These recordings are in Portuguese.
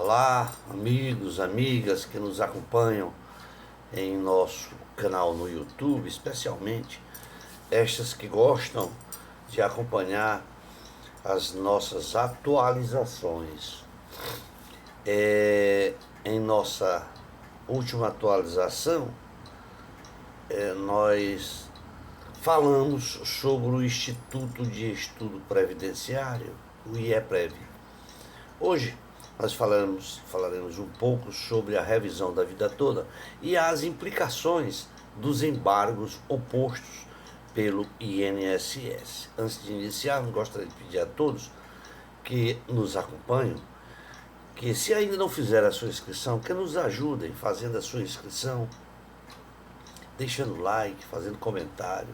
Olá, amigos, amigas que nos acompanham em nosso canal no YouTube, especialmente estas que gostam de acompanhar as nossas atualizações. Em nossa última atualização, nós falamos sobre o Instituto de Estudo Previdenciário, o IEPREV. Hoje nós falaremos um pouco sobre a revisão da vida toda e as implicações dos embargos opostos pelo INSS. Antes de iniciarmos, gostaria de pedir a todos que nos acompanham, que se ainda não fizeram a sua inscrição, que nos ajudem fazendo a sua inscrição, deixando like, fazendo comentário,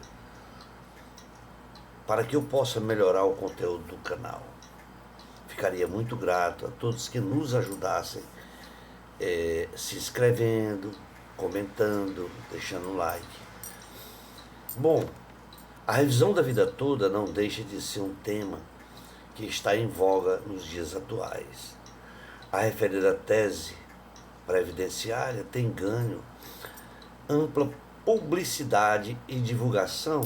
para que eu possa melhorar o conteúdo do canal. Ficaria muito grato a todos que nos ajudassem se inscrevendo, comentando, deixando um like. Bom, a revisão da vida toda não deixa de ser um tema que está em voga nos dias atuais. A referida tese previdenciária tem ganho ampla publicidade e divulgação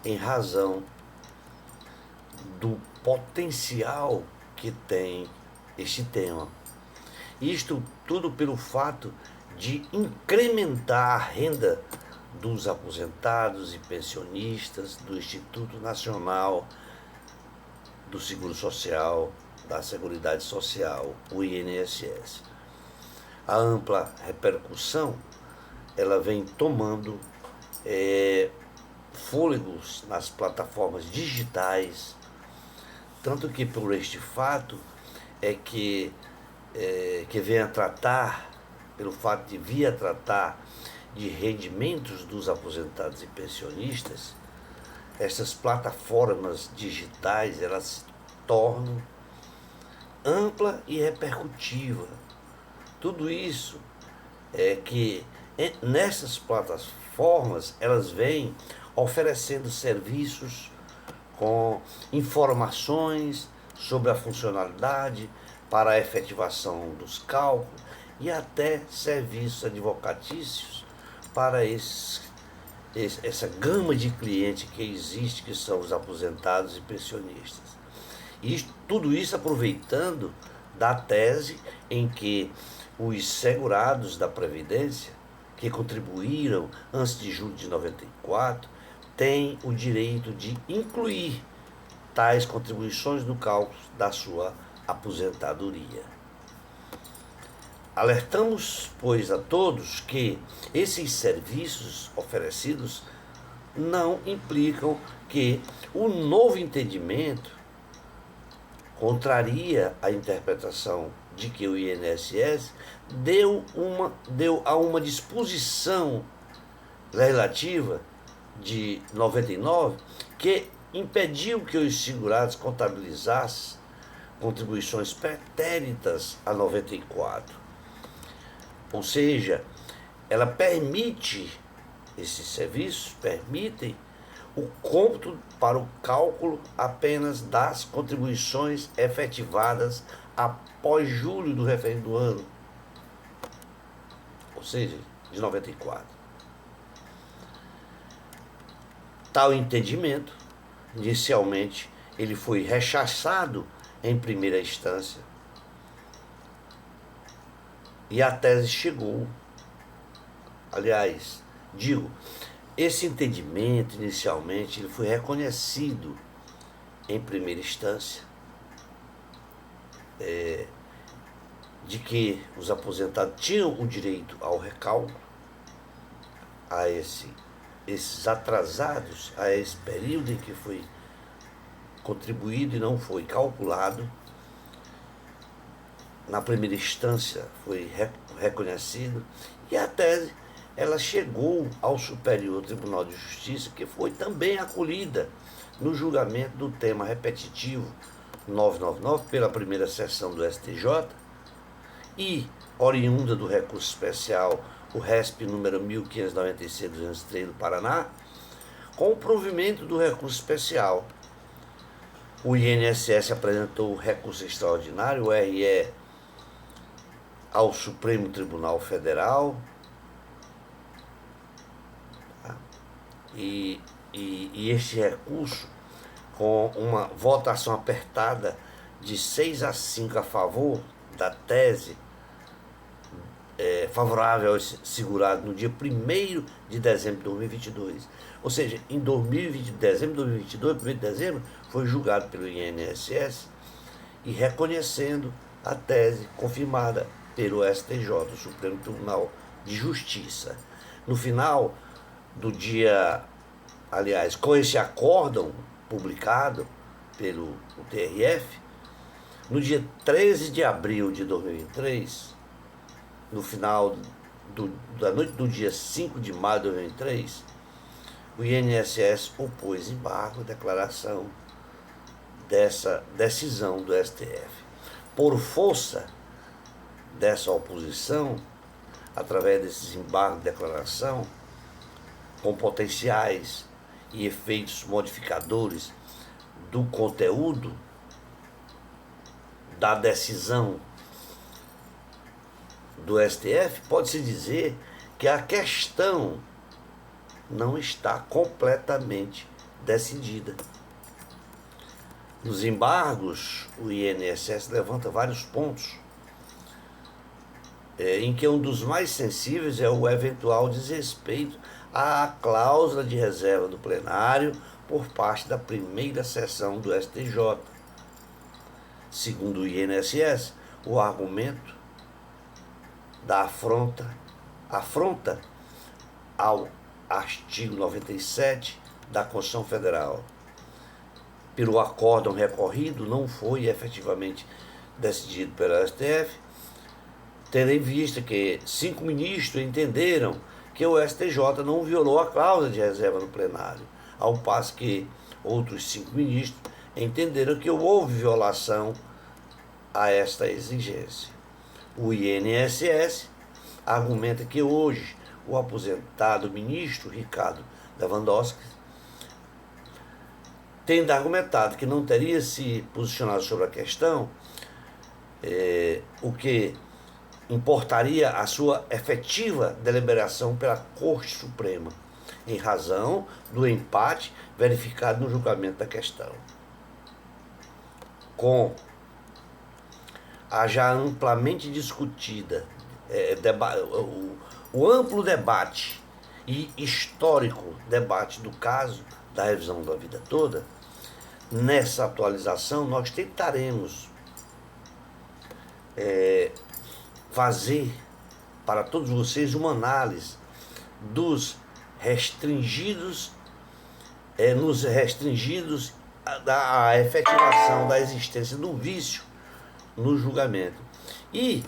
em razão do potencial que tem este tema. Isto tudo pelo fato de incrementar a renda dos aposentados e pensionistas do Instituto Nacional do Seguro Social, da Seguridade Social, o INSS. A ampla repercussão, ela vem tomando fôlegos nas plataformas digitais, tanto que por este fato que venha tratar, pelo fato de vir a tratar de rendimentos dos aposentados e pensionistas, essas plataformas digitais, elas se tornam ampla e repercutiva. Tudo isso que nessas plataformas elas vêm oferecendo serviços com informações sobre a funcionalidade para a efetivação dos cálculos e até serviços advocatícios para essa gama de clientes que existe, que são os aposentados e pensionistas. E tudo isso aproveitando da tese em que os segurados da Previdência, que contribuíram antes de julho de 94, têm o direito de incluir tais contribuições no cálculo da sua aposentadoria. Alertamos, pois, a todos que esses serviços oferecidos não implicam que o novo entendimento contraria a interpretação de que o INSS deu a uma disposição legislativa de 99 que impediu que os segurados contabilizassem contribuições pretéritas a 94. Ou seja, ela permite, esses serviços permitem o cômputo para o cálculo apenas das contribuições efetivadas após julho do referido ano, ou seja, de 94. Tal entendimento, inicialmente, ele foi rechaçado em primeira instância e a tese chegou. Aliás, esse entendimento, inicialmente, ele foi reconhecido em primeira instância de que os aposentados tinham o direito ao recálculo, a esses atrasados, a esse período em que foi contribuído e não foi calculado. Na primeira instância foi reconhecido e a tese ela chegou ao Superior Tribunal de Justiça, que foi também acolhida no julgamento do tema repetitivo 999 pela primeira sessão do STJ e oriunda do recurso especial, o RESP número 1596-203 do Paraná, com o provimento do recurso especial. O INSS apresentou o recurso extraordinário, o RE ao Supremo Tribunal Federal, tá? e este recurso, com uma votação apertada de 6-5 a favor da tese favorável ao segurado no dia 1º de dezembro de 2022. Ou seja, em 2020, dezembro de 2022, 1º de dezembro, foi julgado pelo INSS e reconhecendo a tese confirmada pelo STJ, o Supremo Tribunal de Justiça. No final do dia, aliás, com esse acórdão publicado pelo TRF, no dia 13 de abril de 2023, no final da noite do dia 5 de maio de 2003, o INSS opôs embargo à declaração dessa decisão do STF. Por força dessa oposição, através desses embargos de declaração, com potenciais e efeitos modificadores do conteúdo da decisão do STF, pode-se dizer que a questão não está completamente decidida. Nos embargos, o INSS levanta vários pontos, em que um dos mais sensíveis é o eventual desrespeito à cláusula de reserva do plenário por parte da primeira sessão do STJ. Segundo o INSS, o argumento da afronta ao artigo 97 da Constituição Federal pelo acórdão recorrido não foi efetivamente decidido pela STF, tendo em vista que 5 ministros entenderam que o STJ não violou a cláusula de reserva no plenário, ao passo que outros 5 ministros entenderam que houve violação a esta exigência. O INSS argumenta que hoje o aposentado ministro Ricardo Lewandowski, tendo argumentado que não teria se posicionado sobre a questão, o que importaria a sua efetiva deliberação pela Corte Suprema, em razão do empate verificado no julgamento da questão. Com a já amplamente discutida, o amplo debate e histórico debate do caso da revisão da vida toda, nessa atualização nós tentaremos fazer para todos vocês uma análise dos restringidos, nos restringidos da efetivação da existência do vício no julgamento. E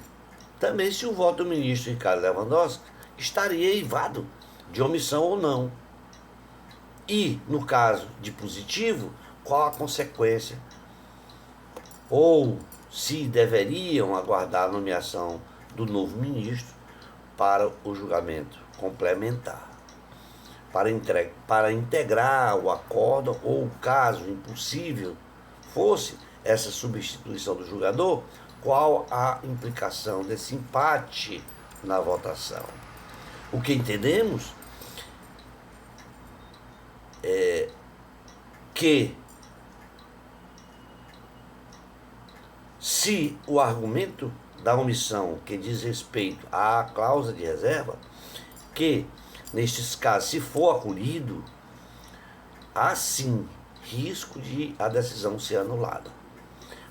também se o voto do ministro Ricardo Lewandowski estaria eivado de omissão ou não. E, no caso de positivo, qual a consequência? Ou se deveriam aguardar a nomeação do novo ministro para o julgamento complementar, para integrar o acórdão, ou caso impossível fosse essa substituição do julgador, qual a implicação desse empate na votação. O que entendemos é que, se o argumento da omissão que diz respeito à cláusula de reserva, que nestes casos, se for acolhido, há sim risco de a decisão ser anulada,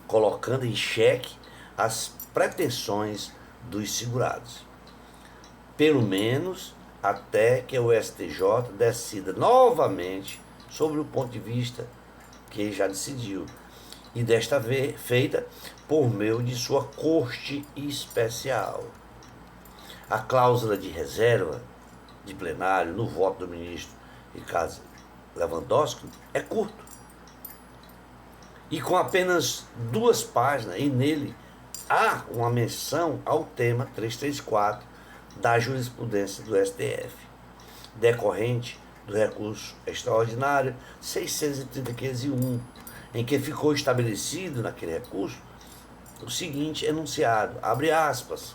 colocando em xeque as pretensões dos segurados, pelo menos até que o STJ decida novamente sobre o ponto de vista que já decidiu, e desta vez feita por meio de sua corte especial. A cláusula de reserva de plenário no voto do ministro Ricardo Lewandowski é curto, e com apenas 2 páginas, e nele há uma menção ao tema 334 da jurisprudência do STF, decorrente do recurso extraordinário 630-501, em que ficou estabelecido naquele recurso o seguinte enunciado, abre aspas: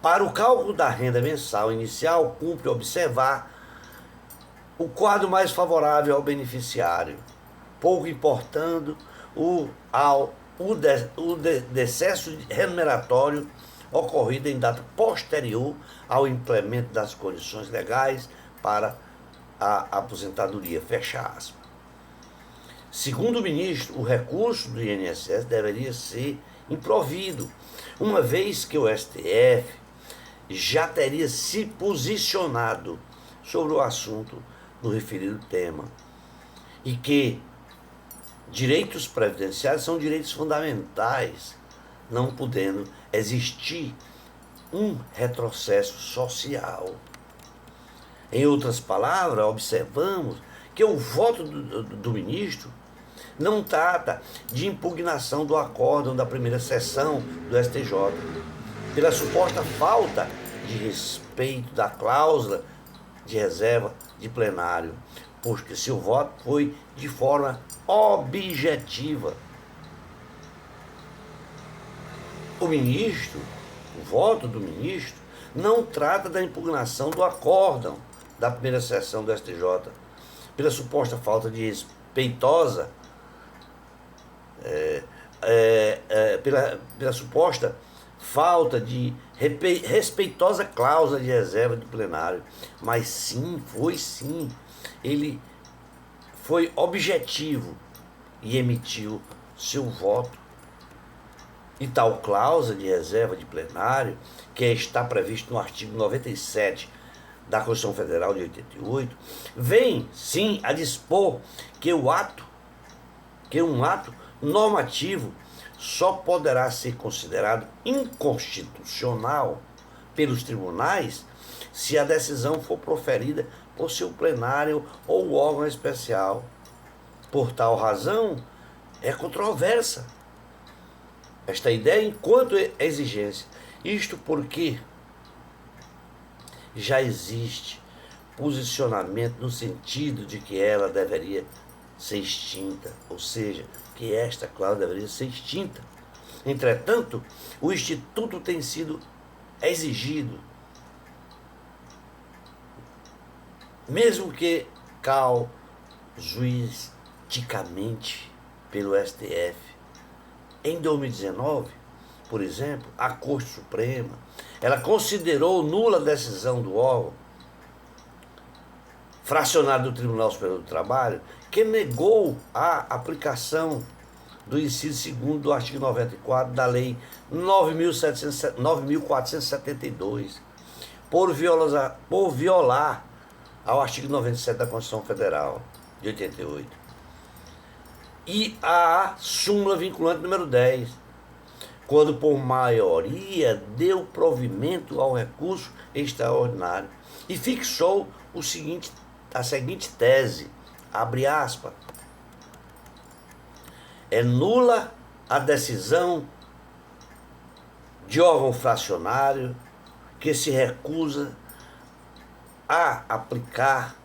Para o cálculo da renda mensal inicial, cumpre observar o quadro mais favorável ao beneficiário, pouco importando o decesso remuneratório ocorrido em data posterior ao implemento das condições legais para a aposentadoria. Fecha aspas. Segundo o ministro, o recurso do INSS deveria ser improvido, uma vez que o STF já teria se posicionado sobre o assunto no referido tema, e que direitos previdenciários são direitos fundamentais, não podendo existir um retrocesso social. Em outras palavras, observamos que o voto do ministro não trata de impugnação do acórdão da primeira sessão do STJ, pela suposta falta de respeito da cláusula de reserva de plenário, porque seu voto foi de forma objetiva. O voto do ministro, não trata da impugnação do acórdão da primeira sessão do STJ, pela suposta falta de pela suposta falta de respeitosa cláusula de reserva de plenário, mas sim, ele foi objetivo e emitiu seu voto. E tal cláusula de reserva de plenário, que está previsto no artigo 97 da Constituição Federal de 88, vem sim a dispor que um ato normativo só poderá ser considerado inconstitucional pelos tribunais se a decisão for proferida por seu plenário ou órgão especial. Por tal razão, é controversa esta ideia enquanto exigência. Isto porque já existe posicionamento no sentido de que ela deveria ser extinta, ou seja, que esta cláusula deveria ser extinta. Entretanto, o Instituto tem sido exigido, mesmo que casuisticamente pelo STF. Em 2019, por exemplo, a Corte Suprema, ela considerou nula a decisão do órgão fracionário do Tribunal Superior do Trabalho, que negou a aplicação do inciso 2º do artigo 94 da Lei 9.472, por violar ao artigo 97 da Constituição Federal de 88. E a súmula vinculante número 10, quando por maioria deu provimento ao recurso extraordinário e fixou a seguinte tese, abre aspas, é nula a decisão de órgão fracionário que se recusa a aplicar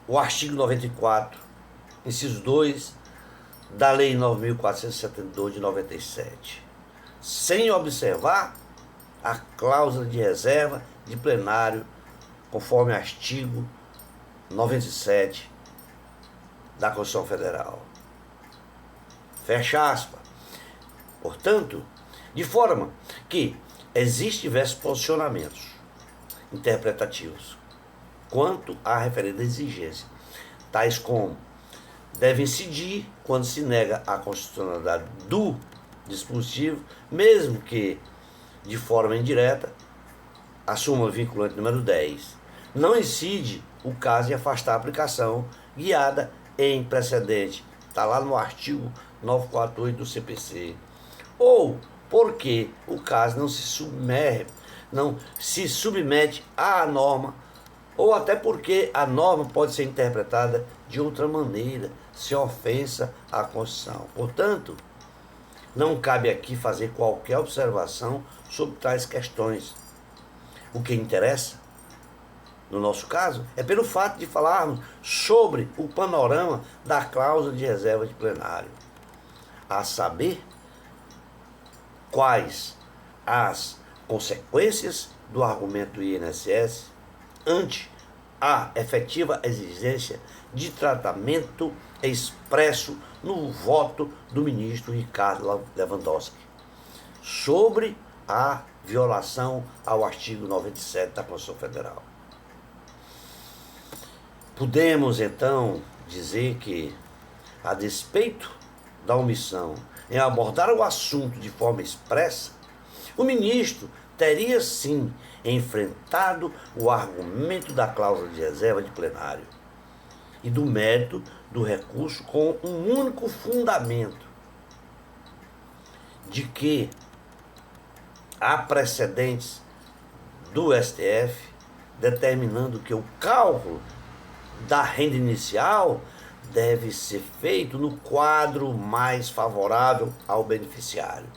o artigo 94, inciso 2, da Lei 9.472 de 97, sem observar a cláusula de reserva de plenário, conforme artigo 97 da Constituição Federal. Fecha aspas. Portanto, de forma que existem diversos posicionamentos interpretativos quanto à referida exigência, tais como deve incidir quando se nega a constitucionalidade do dispositivo, mesmo que de forma indireta, a súmula vinculante número 10 não incide o caso de afastar a aplicação guiada em precedente, está lá no artigo 948 do CPC, ou porque o caso não se submete à norma, ou até porque a norma pode ser interpretada de outra maneira, sem ofensa à Constituição. Portanto, não cabe aqui fazer qualquer observação sobre tais questões. O que interessa, no nosso caso, é pelo fato de falarmos sobre o panorama da cláusula de reserva de plenário, a saber, quais as consequências do argumento do INSS ante a efetiva exigência de tratamento expresso no voto do ministro Ricardo Lewandowski sobre a violação ao artigo 97 da Constituição Federal. Podemos, então, dizer que, a despeito da omissão em abordar o assunto de forma expressa, o ministro teria, sim, enfrentado o argumento da cláusula de reserva de plenário e do mérito do recurso com um único fundamento de que há precedentes do STF determinando que o cálculo da renda inicial deve ser feito no quadro mais favorável ao beneficiário,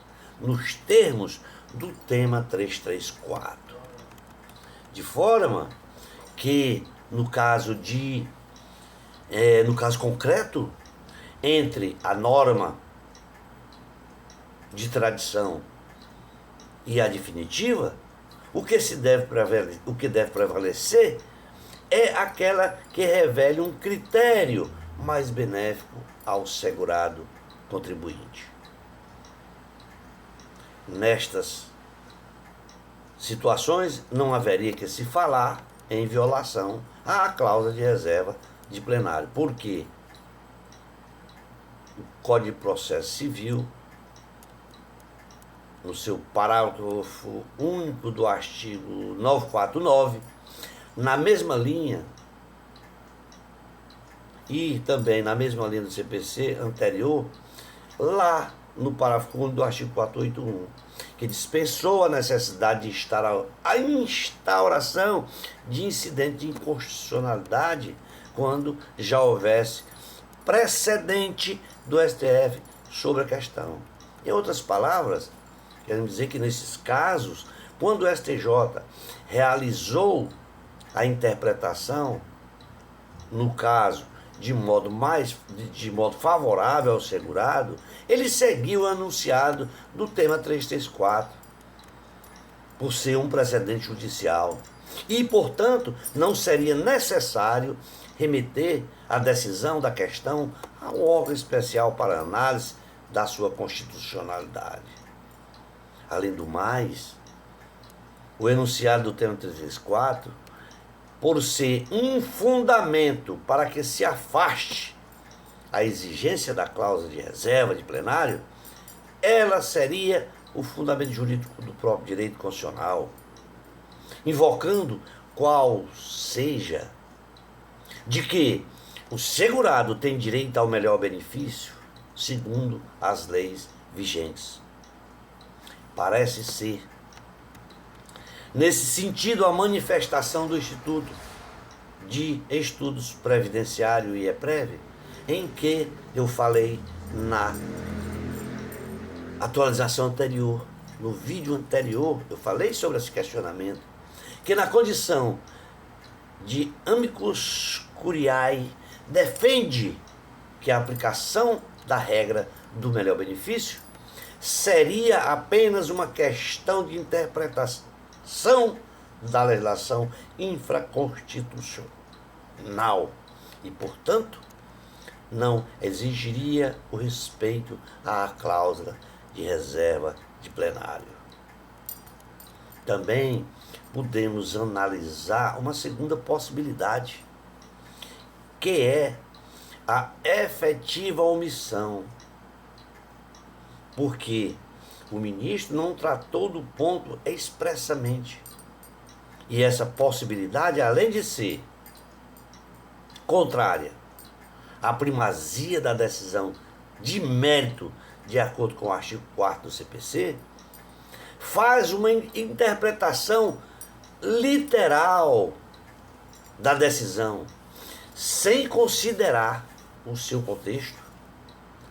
nos termos do tema 334. De forma que, no caso concreto, entre a norma de tradição e a definitiva, o que deve prevalecer é aquela que revele um critério mais benéfico ao segurado contribuinte. Nestas situações, não haveria que se falar em violação à cláusula de reserva de plenário, porque o Código de Processo Civil, no seu parágrafo único do artigo 949, na mesma linha, e também na mesma linha do CPC anterior, lá no parágrafo único do artigo 481, que dispensou a necessidade de a instauração de incidente de inconstitucionalidade quando já houvesse precedente do STF sobre a questão. Em outras palavras, queremos dizer que nesses casos, quando o STJ realizou a interpretação, no caso, de modo favorável ao segurado, ele seguiu o anunciado do tema 334, por ser um precedente judicial. E, portanto, não seria necessário remeter a decisão da questão a um órgão especial para análise da sua constitucionalidade. Além do mais, o enunciado do tema 334, por ser um fundamento para que se afaste a exigência da cláusula de reserva de plenário, ela seria o fundamento jurídico do próprio direito constitucional, invocando qual seja de que o segurado tem direito ao melhor benefício, segundo as leis vigentes. Parece ser nesse sentido, a manifestação do Instituto de Estudos Previdenciário e EPREV, em que eu falei na atualização anterior, no vídeo anterior, eu falei sobre esse questionamento, que na condição de amicus curiae defende que a aplicação da regra do melhor benefício seria apenas uma questão de interpretação da legislação infraconstitucional e, portanto, não exigiria o respeito à cláusula de reserva de plenário. Também podemos analisar uma segunda possibilidade, que é a efetiva omissão, porque o ministro não tratou do ponto expressamente. E essa possibilidade, além de ser contrária à primazia da decisão de mérito, de acordo com o artigo 4º do CPC, faz uma interpretação literal da decisão, sem considerar o seu contexto,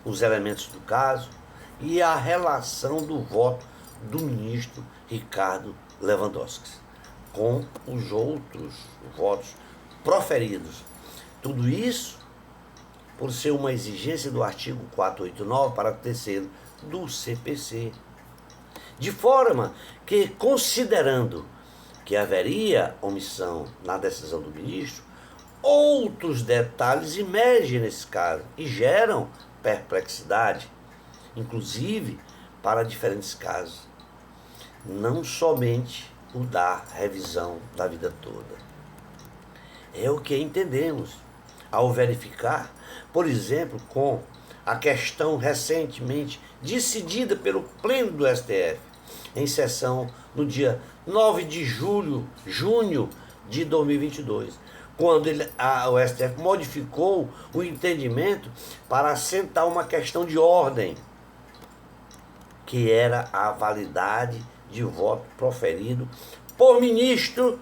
os elementos do caso, e a relação do voto do ministro Ricardo Lewandowski com os outros votos proferidos. Tudo isso por ser uma exigência do artigo 489, parágrafo 3º do CPC, De forma que, considerando que haveria omissão na decisão do ministro, outros detalhes emergem nesse caso e geram perplexidade, inclusive para diferentes casos, não somente o da revisão da vida toda. É o que entendemos ao verificar, por exemplo, com a questão recentemente decidida pelo Pleno do STF, em sessão no dia 9 de junho de 2022, quando o STF modificou o entendimento para assentar uma questão de ordem, que era a validade de voto proferido por ministro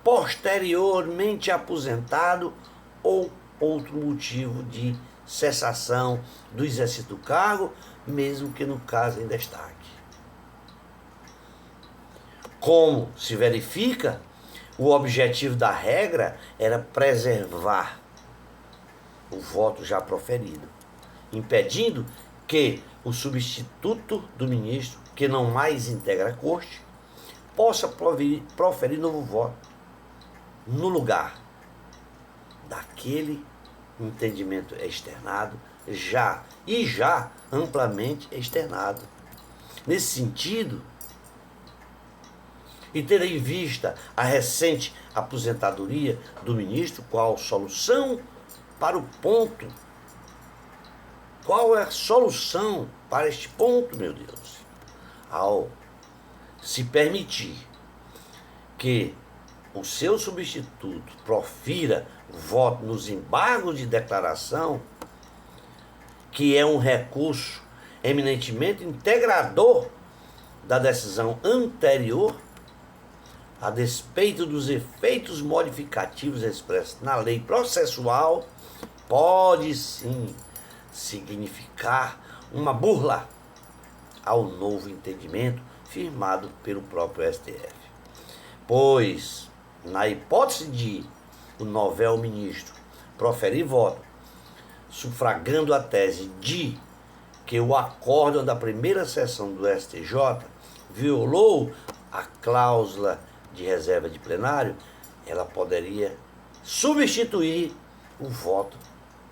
posteriormente aposentado ou outro motivo de cessação do exercício do cargo, mesmo que no caso em destaque. Como se verifica, o objetivo da regra era preservar o voto já proferido, impedindo que o substituto do ministro, que não mais integra a corte, possa proferir novo voto no lugar daquele entendimento externado, já amplamente externado. Nesse sentido, e tendo em vista a recente aposentadoria do ministro, qual solução para o ponto? Qual é a solução para este ponto, meu Deus? Ao se permitir que o seu substituto profira voto nos embargos de declaração, que é um recurso eminentemente integrador da decisão anterior, a despeito dos efeitos modificativos expressos na lei processual, pode sim significar uma burla ao novo entendimento firmado pelo próprio STF. Pois, na hipótese de o novel ministro proferir voto sufragando a tese de que o acórdão da primeira sessão do STJ violou a cláusula de reserva de plenário, ela poderia substituir o voto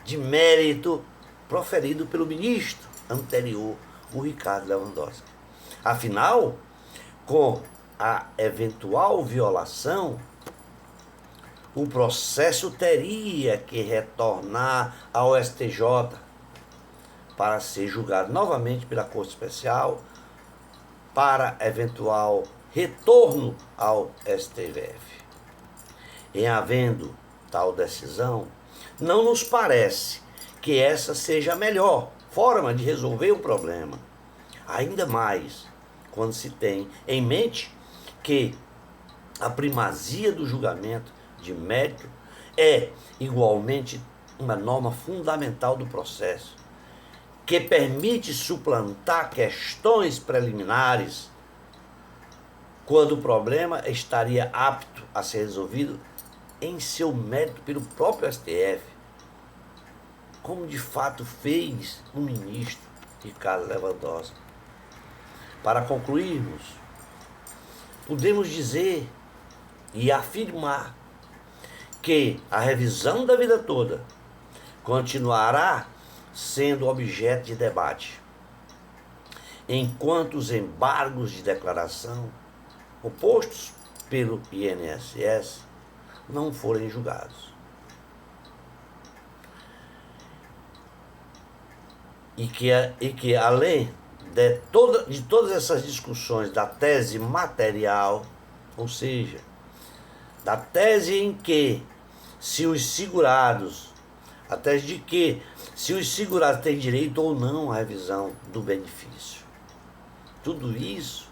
de mérito proferido pelo ministro anterior, o Ricardo Lewandowski. Afinal, com a eventual violação, o processo teria que retornar ao STJ para ser julgado novamente pela Corte Especial, para eventual retorno ao STF. Em havendo tal decisão, não nos parece que essa seja a melhor forma de resolver o problema. Ainda mais quando se tem em mente que a primazia do julgamento de mérito é igualmente uma norma fundamental do processo, que permite suplantar questões preliminares quando o problema estaria apto a ser resolvido em seu mérito pelo próprio STF, como de fato fez o ministro Ricardo Lewandowski. Para concluirmos, podemos dizer e afirmar que a revisão da vida toda continuará sendo objeto de debate, enquanto os embargos de declaração opostos pelo INSS não forem julgados. E que além de todas essas discussões da tese material, ou seja, da tese em que se os segurados, a tese de que se os segurados têm direito ou não à revisão do benefício. Tudo isso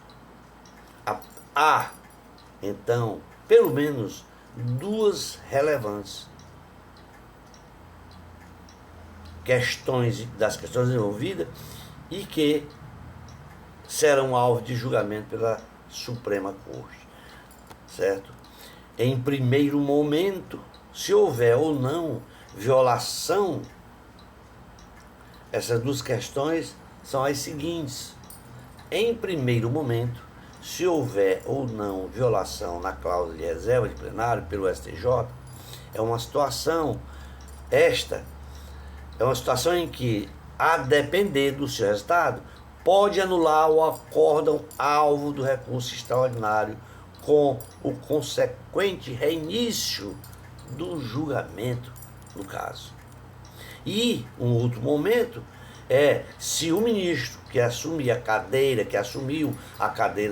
há, então, pelo menos duas relevantes das questões envolvidas e que serão alvo de julgamento pela Suprema Corte, certo? Em primeiro momento, se houver ou não violação, essas duas questões são as seguintes. Em primeiro momento, se houver ou não violação na cláusula de reserva de plenário pelo STJ, é uma situação em que, a depender do seu resultado, pode anular o acórdão alvo do recurso extraordinário com o consequente reinício do julgamento no caso. E um outro momento é se o ministro que assumiu a cadeira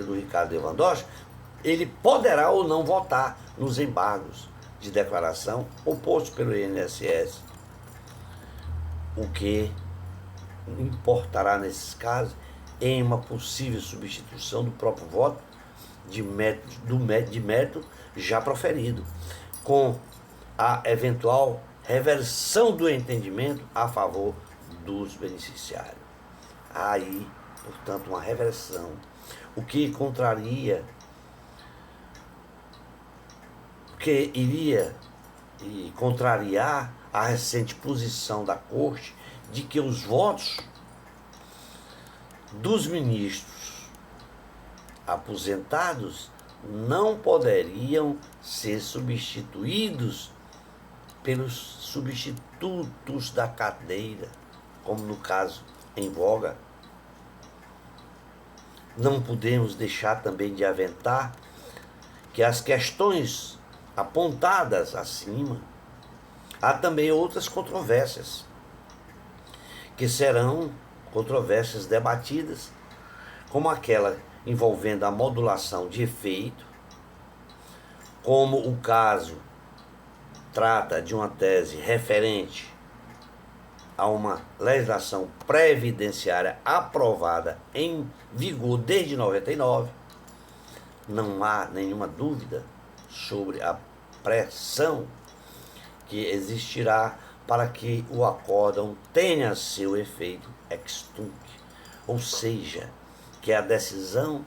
do Ricardo Lewandowski, ele poderá ou não votar nos embargos de declaração opostos pelo INSS. O que importará nesses casos em uma possível substituição do próprio voto de mérito já proferido, com a eventual reversão do entendimento a favor dos beneficiários. Aí, portanto, uma reversão, o que iria contrariar a recente posição da Corte de que os votos dos ministros aposentados não poderiam ser substituídos pelos substitutos da cadeira, como no caso em voga. Não podemos deixar também de aventar que as questões apontadas acima, há também outras controvérsias, que serão controvérsias debatidas, como aquela envolvendo a modulação de efeito, como o caso trata de uma tese referente a uma legislação previdenciária aprovada em vigor desde 99, não há nenhuma dúvida sobre a pressão que existirá para que o acórdão tenha seu efeito ex tunc, ou seja, que a decisão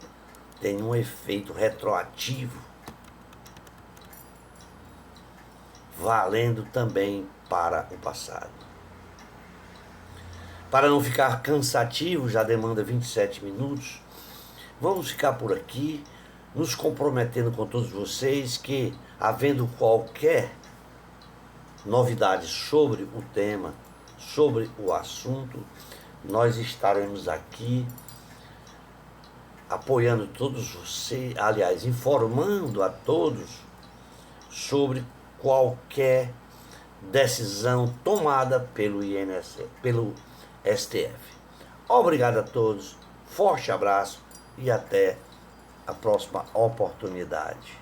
tenha um efeito retroativo, valendo também para o passado. Para não ficar cansativo, já demanda 27 minutos, vamos ficar por aqui, nos comprometendo com todos vocês que, havendo qualquer novidade sobre o tema, sobre o assunto, nós estaremos aqui apoiando todos vocês, aliás, informando a todos sobre qualquer decisão tomada pelo INSS, pelo STF. Obrigado a todos, forte abraço e até a próxima oportunidade.